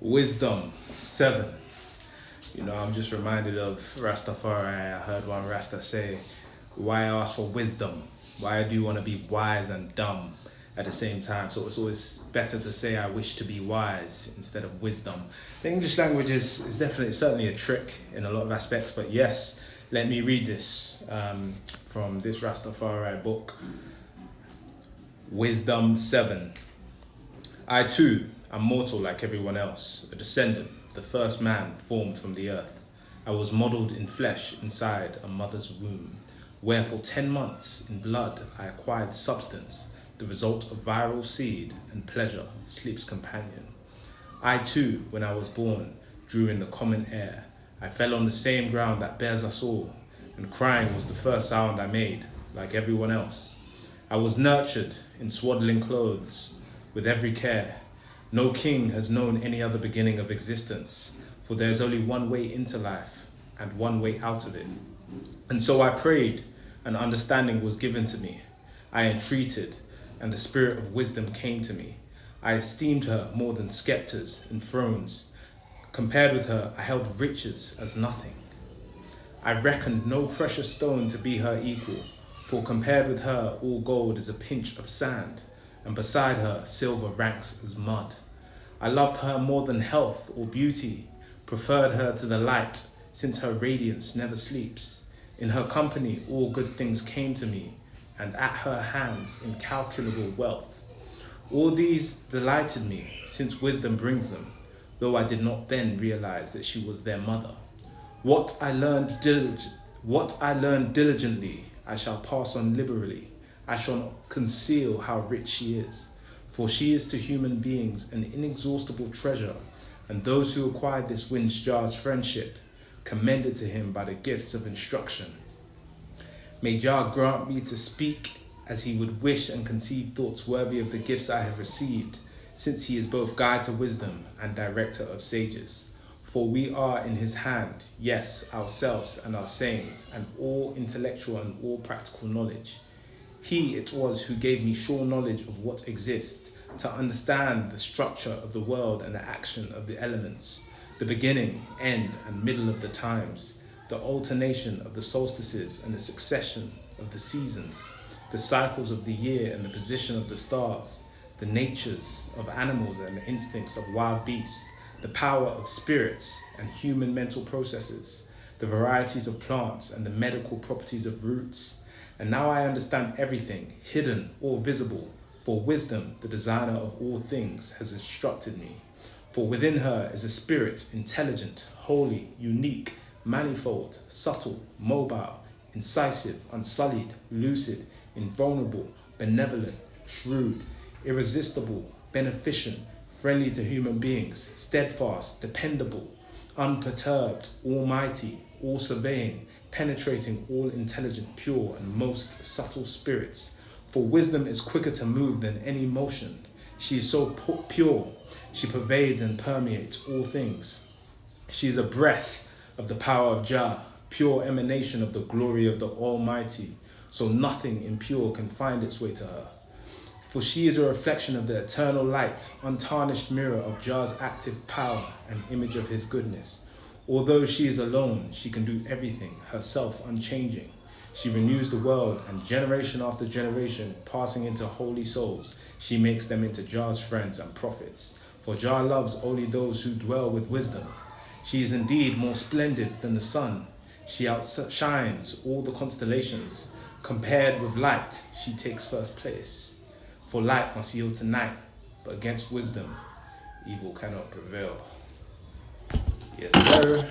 Wisdom 7. I'm just reminded of Rastafari. I heard one Rasta say, why ask for wisdom? Why do you want to be wise and dumb at the same time? So it's always better to say I wish to be wise instead of wisdom. The English language is definitely, certainly a trick in a lot of aspects, but yes, let me read this from this Rastafari book, Wisdom 7. I too am mortal like everyone else, a descendant of the first man formed from the earth. I was modelled in flesh inside a mother's womb, where for 10 months in blood I acquired substance, the result of viral seed and pleasure, sleep's companion. I too, when I was born, drew in the common air. I fell on the same ground that bears us all, and crying was the first sound I made, like everyone else. I was nurtured in swaddling clothes, with every care. No king has known any other beginning of existence, for there is only one way into life and one way out of it. And so I prayed, and understanding was given to me. I entreated, and the spirit of wisdom came to me. I esteemed her more than scepters and thrones. Compared with her, I held riches as nothing. I reckoned no precious stone to be her equal, for compared with her, all gold is a pinch of sand, and beside her, silver ranks as mud. I loved her more than health or beauty, preferred her to the light, since her radiance never sleeps. In her company, all good things came to me, and at her hands, incalculable wealth. All these delighted me, since wisdom brings them, though I did not then realize that she was their mother. What I learned diligently, I shall pass on liberally. I shall not conceal how rich she is, for she is to human beings an inexhaustible treasure, and those who acquired this win Jah's friendship, commended to him by the gifts of instruction. May Jah grant me to speak as he would wish and conceive thoughts worthy of the gifts I have received, since he is both guide to wisdom and director of sages. For we are in his hand, yes, ourselves and our sayings, and all intellectual and all practical knowledge. He it was who gave me sure knowledge of what exists, to understand the structure of the world and the action of the elements, the beginning, end, and middle of the times, the alternation of the solstices and the succession of the seasons, the cycles of the year and the position of the stars, the natures of animals and the instincts of wild beasts, the power of spirits and human mental processes, the varieties of plants and the medical properties of roots. And now I understand everything, hidden or visible, for wisdom, the designer of all things, has instructed me. For within her is a spirit intelligent, holy, unique, manifold, subtle, mobile, incisive, unsullied, lucid, invulnerable, benevolent, shrewd, irresistible, beneficent, friendly to human beings, steadfast, dependable, unperturbed, almighty, all-surveying, penetrating all intelligent, pure, and most subtle spirits. For wisdom is quicker to move than any motion. She is so pure, she pervades and permeates all things. She is a breath of the power of Jah, pure emanation of the glory of the Almighty, so nothing impure can find its way to her. For she is a reflection of the eternal light, untarnished mirror of Jah's active power and image of his goodness. Although she is alone, she can do everything, herself unchanging. She renews the world, and generation after generation, passing into holy souls, she makes them into Jah's friends and prophets. For Jah loves only those who dwell with wisdom. She is indeed more splendid than the sun. She outshines all the constellations. Compared with light, she takes first place. For light must yield to night, but against wisdom, evil cannot prevail. Yes, sir.